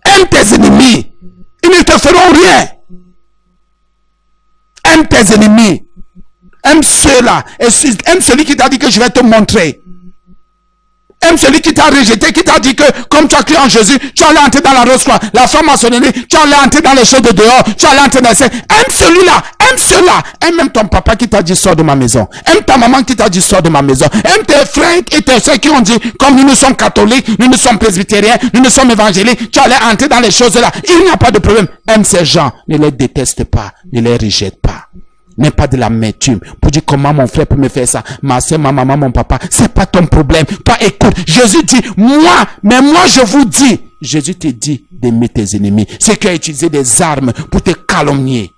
Aime tes ennemis. Ils ne te feront rien. Aime tes ennemis. Aime ceux-là. Aime celui qui t'a dit que je vais te montrer. Aime celui qui t'a rejeté, qui t'a dit que comme tu as cru en Jésus, tu allais entrer dans la rose croix. La femme maçonnerie, tu allais entrer dans les choses de dehors. Tu allais entrer dans les... Aime celui-là. Aime ceux-là. Aime même ton papa qui t'a dit sors de ma maison. Aime ta maman qui t'a dit sors de ma maison. Aime tes frères et tes soeurs qui ont dit comme nous sommes catholiques, nous sommes presbytériens, nous sommes évangéliques. Tu allais entrer dans les choses là. Il n'y a pas de problème. Aime ces gens. Ne les déteste pas. Ne les rejette pas. N'est pas de l'amertume pour dire comment mon frère peut me faire ça, ma soeur, ma maman, mon papa. C'est pas ton problème. Toi, écoute, Jésus dit, moi je vous dis, Jésus te dit d'aimer tes ennemis. C'est qu'il a utilisé des armes pour te calomnier,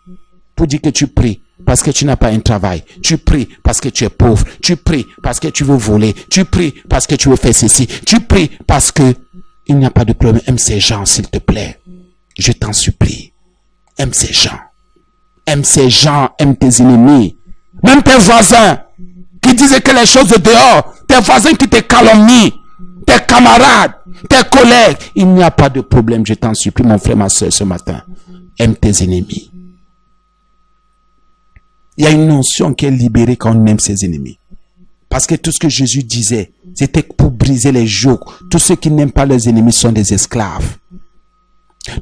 pour dire que tu pries parce que tu n'as pas un travail, tu pries parce que tu es pauvre, tu pries parce que tu veux voler, tu pries parce que tu veux faire ceci, tu pries parce que il n'y a pas de problème. Aime ces gens, s'il te plaît. Je t'en supplie. Aime ces gens. Aime ces gens, aime tes ennemis. Même tes voisins qui disent que les choses de dehors, tes voisins qui te calomnient, tes camarades, tes collègues. Il n'y a pas de problème, je t'en supplie, mon frère, ma soeur, ce matin. Aime tes ennemis. Il y a une notion qui est libérée quand on aime ses ennemis. Parce que tout ce que Jésus disait, c'était pour briser les jougs. Tous ceux qui n'aiment pas leurs ennemis sont des esclaves.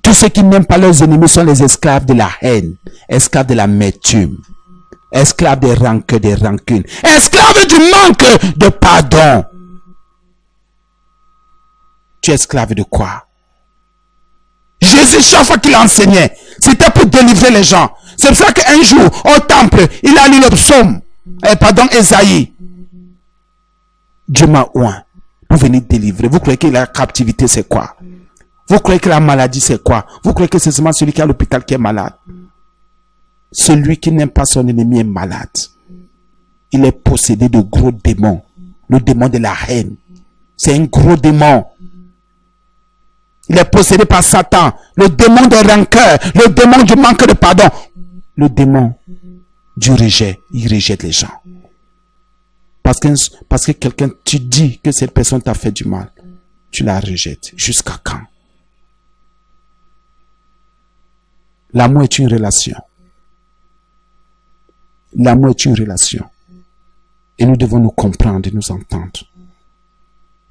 Tous ceux qui n'aiment pas leurs ennemis sont les esclaves de la haine, esclaves de l'amertume, esclaves des rancœurs, des rancunes, esclaves du manque de pardon. Tu es esclave de quoi? Jésus, chaque fois qu'il enseignait, c'était pour délivrer les gens. C'est pour ça qu'un jour, au temple, il a lu le psaume, Ésaïe. Dieu m'a oint pour venir délivrer. Vous croyez que la captivité, c'est quoi? Vous croyez que la maladie, c'est quoi? Vous croyez que c'est seulement celui qui est à l'hôpital qui est malade? Celui qui n'aime pas son ennemi est malade. Il est possédé de gros démons. Le démon de la haine. C'est un gros démon. Il est possédé par Satan. Le démon des rancœurs. Le démon du manque de pardon. Le démon du rejet. Il rejette les gens. Parce que quelqu'un, tu dis que cette personne t'a fait du mal. Tu la rejettes. Jusqu'à quand? L'amour est une relation. L'amour est une relation. Et nous devons nous comprendre et nous entendre.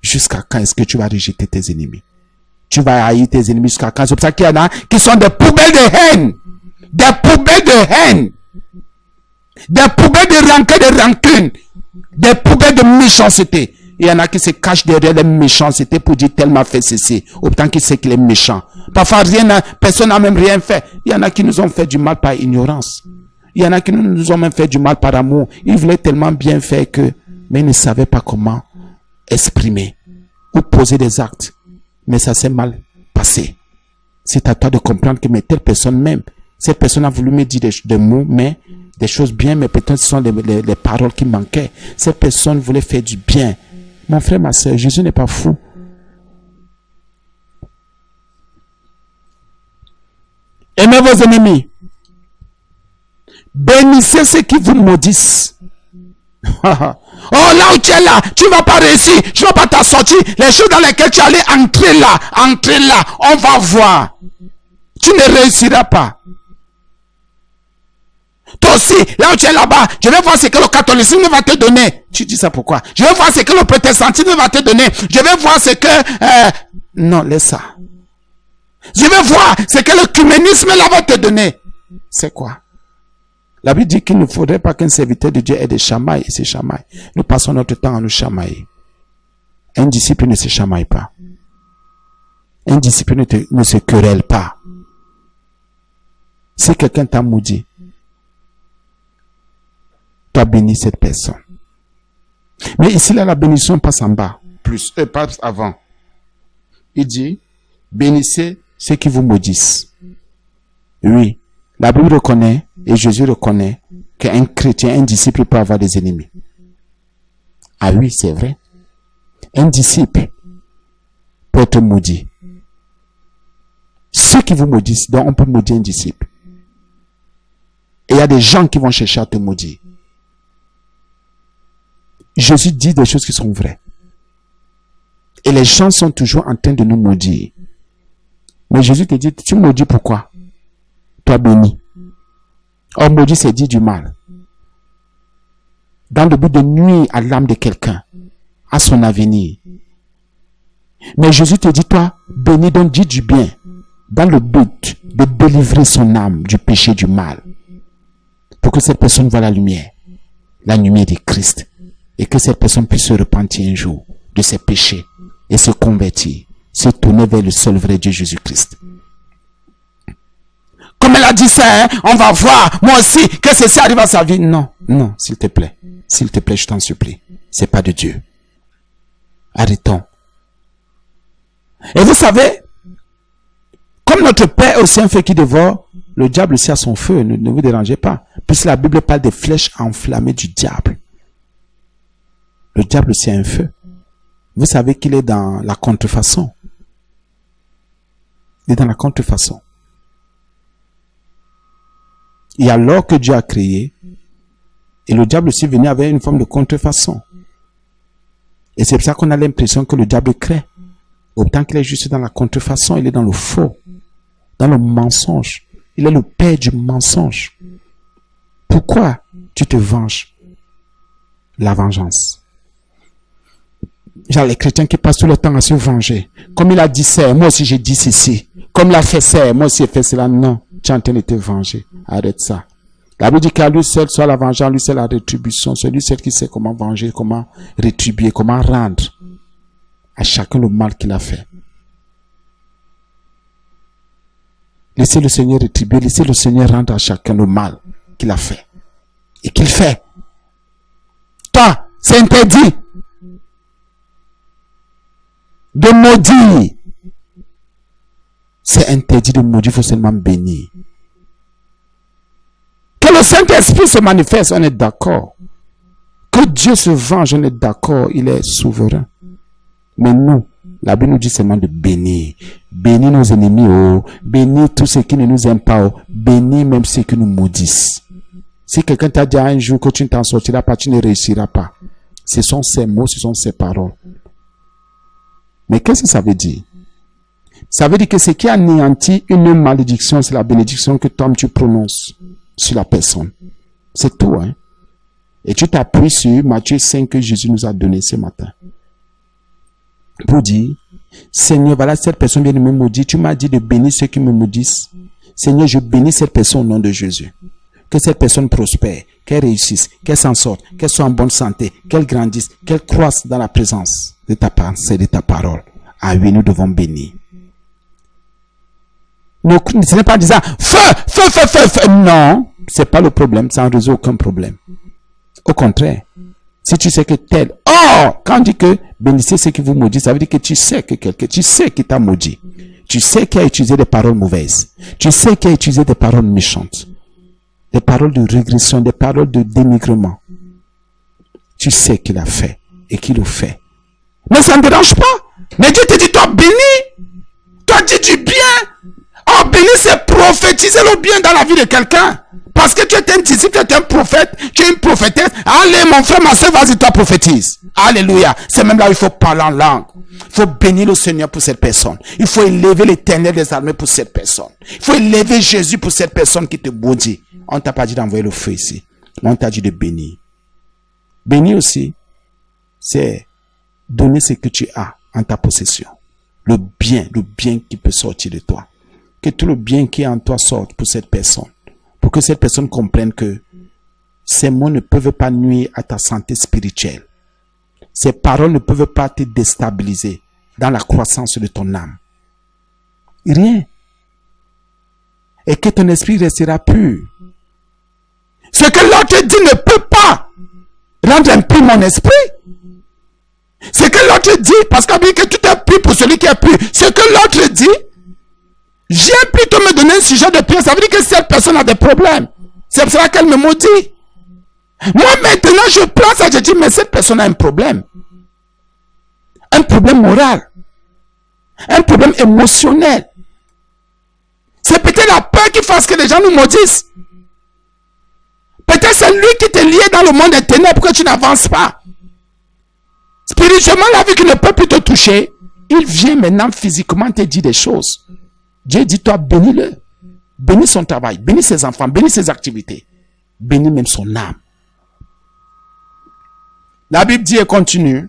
Jusqu'à quand est-ce que tu vas rejeter tes ennemis? Tu vas haïr tes ennemis jusqu'à quand? C'est pour ça qu'il y en a qui sont des poubelles de haine. Des poubelles de haine. Des poubelles de rancœur, de rancune. Des poubelles de méchanceté. Il y en a qui se cachent derrière les méchancetés pour dire tel m'a fait ceci. Autant qu'il sait qu'il est méchant. Parfois, personne n'a même rien fait. Il y en a qui nous ont fait du mal par ignorance. Il y en a qui nous ont même fait du mal par amour. Ils voulaient tellement bien faire mais ils ne savaient pas comment exprimer ou poser des actes. Mais ça s'est mal passé. C'est à toi de comprendre que mais telle personne même, cette personne a voulu me dire des mots, mais des choses bien, mais peut-être ce sont les paroles qui manquaient. Cette personne voulait faire du bien. Mon frère, ma soeur, Jésus n'est pas fou. Aimez vos ennemis. Bénissez ceux qui vous maudissent. Oh, là où tu es là, tu ne vas pas réussir, tu ne vas pas t'en sortir. Les choses dans lesquelles tu allais entrer là, on va voir. Tu ne réussiras pas. Toi aussi, là où tu es là-bas, je vais voir ce que le catholicisme va te donner. Tu dis ça pourquoi? Je vais voir ce que le protestantisme va te donner. Je vais voir ce que... Non, laisse ça. Je vais voir ce que le communisme là va te donner. C'est quoi? La Bible dit qu'il ne faudrait pas qu'un serviteur de Dieu ait des chamailles et se chamaille. Nous passons notre temps à nous chamailler. Un disciple ne se chamaille pas. Un disciple ne se querelle pas. Si quelqu'un t'a maudit, tu as béni cette personne. Mais ici, là, la bénédiction passe en bas. Passe avant. Il dit, bénissez ceux qui vous maudissent. Oui. La Bible reconnaît, et Jésus reconnaît, qu'un chrétien, un disciple peut avoir des ennemis. Ah oui, c'est vrai. Un disciple peut être maudit. Ceux qui vous maudissent, donc on peut maudire un disciple. Et il y a des gens qui vont chercher à te maudire. Jésus dit des choses qui sont vraies. Et les gens sont toujours en train de nous maudire. Mais Jésus te dit, tu maudis pourquoi? Toi béni. Or, maudit, c'est dire du mal. Dans le but de nuire à l'âme de quelqu'un, à son avenir. Mais Jésus te dit, toi, béni, donc dis du bien. Dans le but de délivrer son âme du péché, du mal. Pour que cette personne voie la lumière de Christ. Et que cette personne puisse se repentir un jour de ses péchés et se convertir, se tourner vers le seul vrai Dieu Jésus-Christ. Comme elle a dit ça, hein, on va voir, moi aussi, que ceci arrive à sa vie. Non, non, s'il te plaît, je t'en supplie. C'est pas de Dieu. Arrêtons. Et vous savez, comme notre Père est aussi un feu qui dévore, le diable aussi a son feu, ne vous dérangez pas. Puisque la Bible parle des flèches enflammées du diable. Le diable c'est un feu. Vous savez qu'il est dans la contrefaçon. Il est dans la contrefaçon. Et alors que Dieu a créé, et le diable aussi venait avec une forme de contrefaçon. Et c'est pour ça qu'on a l'impression que le diable crée. Autant qu'il est juste dans la contrefaçon, il est dans le faux, dans le mensonge. Il est le père du mensonge. Pourquoi tu te venges? La vengeance. Genre les chrétiens qui passent tout le temps à se venger. Comme il a dit ça, moi aussi j'ai dit ceci. Comme il a fait ça, moi aussi j'ai fait cela. Non, tu es en train de te venger. Arrête ça. La Bible dit qu'à lui seul soit la vengeance, lui seul la rétribution. C'est lui seul qui sait comment venger, comment rétribuer, comment rendre à chacun le mal qu'il a fait. Laissez le Seigneur rétribuer, laissez le Seigneur rendre à chacun le mal qu'il a fait. Et qu'il fait. Toi, c'est interdit de maudire. C'est interdit de maudire, il faut seulement bénir. Que le Saint-Esprit se manifeste, on est d'accord. Que Dieu se venge, on est d'accord, il est souverain. Mais nous, la Bible nous dit seulement de bénir. Bénir nos ennemis, oh. Bénir tous ceux qui ne nous aiment pas, oh. Bénir même ceux qui nous maudissent. Si quelqu'un t'a dit un jour que tu ne t'en sortiras pas, tu ne réussiras pas. Ce sont ces mots, ce sont ces paroles. Mais qu'est-ce que ça veut dire? Ça veut dire que ce qui anéantit une malédiction, c'est la bénédiction que toi tu prononces sur la personne. C'est tout, hein. Et tu t'appuies sur Matthieu 5 que Jésus nous a donné ce matin. Pour dire, Seigneur, voilà cette personne vient de me maudire. Tu m'as dit de bénir ceux qui me maudissent. Seigneur, je bénis cette personne au nom de Jésus. Que cette personne prospère. qu'elles réussissent, qu'elles s'en sortent, qu'elles soient en bonne santé, qu'elles grandissent, qu'elles croissent dans la présence de ta pensée, de ta parole. Ah oui, nous devons bénir. Ce n'est pas en disant feu. Non, c'est pas le problème, ça ne résout aucun problème. Au contraire, si tu sais que tel, quand on dit que bénissez ceux qui vous maudissent, ça veut dire que tu sais que quelqu'un, tu sais qui t'a maudit. Tu sais qu'il a utilisé des paroles mauvaises. Tu sais qu'il a utilisé des paroles méchantes. Des paroles de régression, des paroles de dénigrement. Tu sais qu'il a fait et qu'il le fait. Mais ça ne dérange pas. Mais Dieu te dit, toi bénis. Toi dis du bien. Béni, c'est prophétiser le bien dans la vie de quelqu'un. Parce que tu es un disciple, tu es un prophète, tu es une prophétesse. Allez, mon frère, ma soeur, vas-y, toi, prophétise. Alléluia. C'est même là où il faut parler en langue. Il faut bénir le Seigneur pour cette personne. Il faut élever l'Éternel des armées pour cette personne. Il faut élever Jésus pour cette personne qui te maudit. On ne t'a pas dit d'envoyer le feu ici. Mais on t'a dit de bénir. Bénir aussi, c'est donner ce que tu as en ta possession. Le bien qui peut sortir de toi. Que tout le bien qui est en toi sorte pour cette personne. Pour que cette personne comprenne que ces mots ne peuvent pas nuire à ta santé spirituelle. Ces paroles ne peuvent pas te déstabiliser dans la croissance de ton âme. Rien. Et que ton esprit restera pur. Ce que l'autre dit ne peut pas rendre impur mon esprit. Ce que l'autre dit, parce qu'on dit que tout est pur pour celui qui est pur. Ce que l'autre dit, j'ai plutôt me donner un sujet de prière. Ça veut dire que cette personne a des problèmes. C'est pour ça qu'elle me maudit. Moi maintenant, je prends ça, je dis, mais cette personne a un problème. Un problème moral. Un problème émotionnel. C'est peut-être la peur qui fasse que les gens nous maudissent. Peut-être c'est lui qui t'est lié dans le monde des ténèbres que tu n'avances pas. Spirituellement, la vie qui ne peut plus te toucher, il vient maintenant physiquement te dire des choses. Dieu dit, toi, bénis-le. Bénis son travail, bénis ses enfants, bénis ses activités. Bénis même son âme. La Bible dit et continue.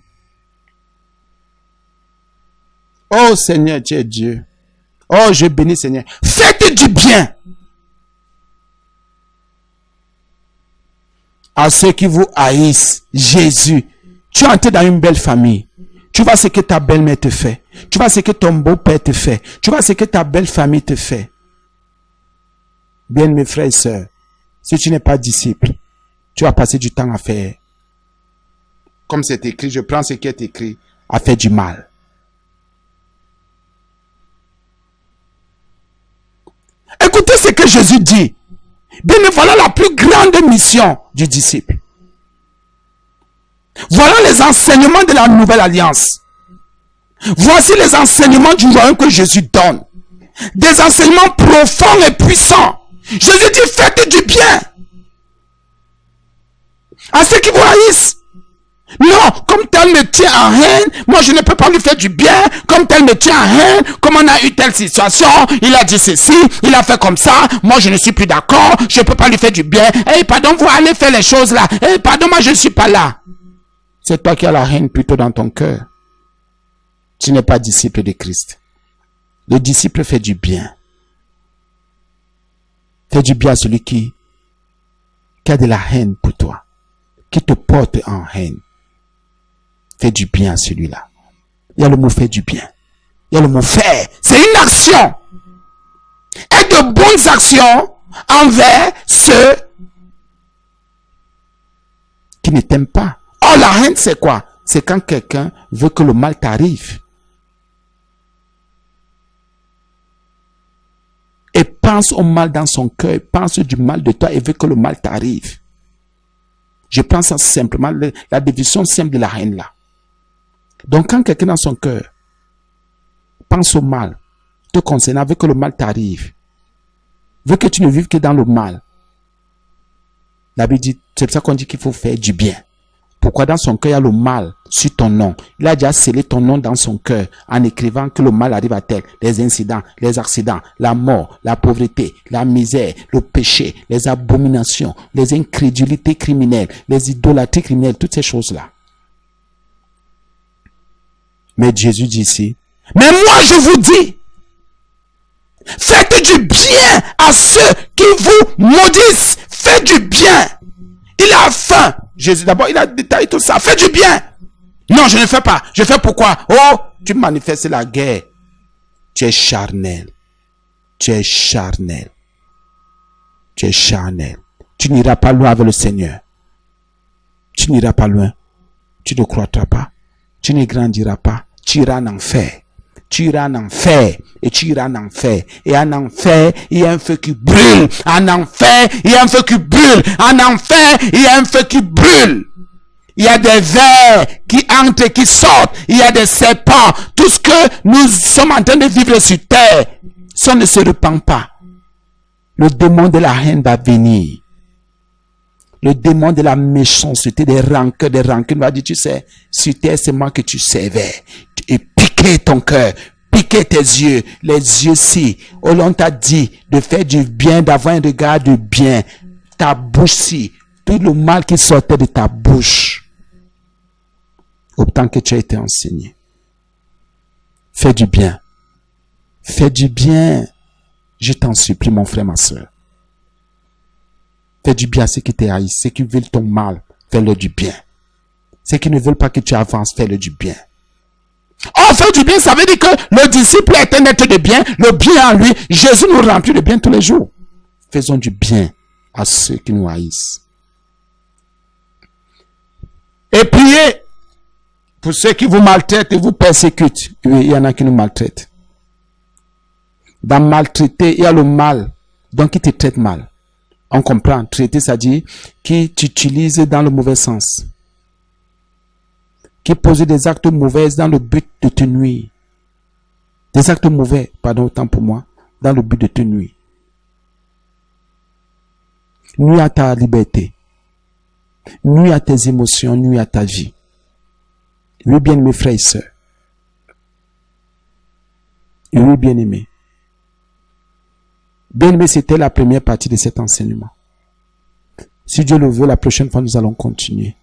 Oh Seigneur, tu es Dieu. Oh, je bénis Seigneur. Faites du bien à ceux qui vous haïssent. Jésus, tu es entré dans une belle famille. Tu vois ce que ta belle-mère te fait. Tu vois ce que ton beau-père te fait. Tu vois ce que ta belle famille te fait. Bien, mes frères et sœurs, si tu n'es pas disciple, tu vas passer du temps à faire, comme c'est écrit, je prends ce qui est écrit, à faire du mal. Écoutez ce que Jésus dit. Bien, voilà la plus grande mission du disciple. Voilà les enseignements de la nouvelle alliance. Voici les enseignements du royaume que Jésus donne. Des enseignements profonds et puissants. Jésus dit, faites du bien à ceux qui vous haïssent. Non, comme tel me tient en haine, moi je ne peux pas lui faire du bien. Comme tel me tient en haine, comme on a eu telle situation, il a dit ceci, il a fait comme ça, moi je ne suis plus d'accord, je ne peux pas lui faire du bien. Eh, pardon, vous allez faire les choses là. Eh, pardon, moi je ne suis pas là. C'est toi qui as la haine plutôt dans ton cœur. Tu n'es pas disciple de Christ. Le disciple fait du bien. Fais du bien à celui qui a de la haine pour toi, qui te porte en haine. Fais du bien à celui-là. Il y a le mot faire du bien. Il y a le mot faire. C'est une action. Et de bonnes actions envers ceux qui ne t'aiment pas. Oh, la haine, c'est quoi? C'est quand quelqu'un veut que le mal t'arrive. Et pense au mal dans son cœur, pense du mal de toi et veut que le mal t'arrive. Je pense ça simplement, la division simple de la haine là. Donc quand quelqu'un dans son cœur pense au mal, te concernant, veut que le mal t'arrive, veut que tu ne vives que dans le mal, la Bible dit, c'est pour ça qu'on dit qu'il faut faire du bien. Pourquoi dans son cœur il y a le mal sur ton nom? Il a déjà scellé ton nom dans son cœur en écrivant que le mal arrive à tel. Les incidents, les accidents, la mort, la pauvreté, la misère, le péché, les abominations, les incrédulités criminelles, les idolâtries criminelles, toutes ces choses-là. Mais Jésus dit ici, mais moi je vous dis, faites du bien à ceux qui vous maudissent. Faites du bien. Il a faim. Jésus, d'abord, il a détaillé tout ça. Fais du bien. Non, je ne fais pas. Je fais pourquoi? Oh, tu manifestes la guerre. Tu es charnel. Tu es charnel. Tu es charnel. Tu n'iras pas loin avec le Seigneur. Tu n'iras pas loin. Tu ne croîtras pas. Tu ne grandiras pas. Tu iras en enfer. Tu iras en enfer. Et tu iras en enfer. Et en enfer, il y a un feu qui brûle. En enfer, il y a un feu qui brûle. En enfer, il y a un feu qui brûle. Il y a des vers qui entrent et qui sortent. Il y a des serpents. Tout ce que nous sommes en train de vivre sur terre, si on ne se repent pas, le démon de la haine va venir. Le démon de la méchanceté, des rancunes va dire, tu sais, sur terre, c'est moi que tu servais. Et piquer ton cœur, piquer tes yeux, les yeux-ci. Oh, l'on t'a dit de faire du bien, d'avoir un regard de bien. Ta bouche-ci, tout le mal qui sortait de ta bouche. Autant que tu as été enseigné. Fais du bien. Fais du bien. Je t'en supplie, mon frère, ma soeur. Fais du bien à ceux qui te haïssent, ceux qui veulent ton mal, fais-le du bien. Ceux qui ne veulent pas que tu avances, fais-le du bien. Oh, faire du bien, ça veut dire que le disciple est un être de bien, le bien en lui. Jésus nous remplit de bien tous les jours. Faisons du bien à ceux qui nous haïssent. Et priez pour ceux qui vous maltraitent et vous persécutent. Oui, il y en a qui nous maltraitent. Dans maltraiter, il y a le mal, donc qui te traite mal. On comprend. Traiter, ça dit qui t'utilise dans le mauvais sens. Qui pose des actes mauvais dans le but de te nuire. Des actes mauvais, pardon, autant pour moi, dans le but de te nuire. Nuire à ta liberté. Nuire à tes émotions, nuire à ta vie. Oui, bien-aimés frères et sœurs. Oui, bien-aimés. Bien-aimés, c'était la première partie de cet enseignement. Si Dieu le veut, la prochaine fois, nous allons continuer.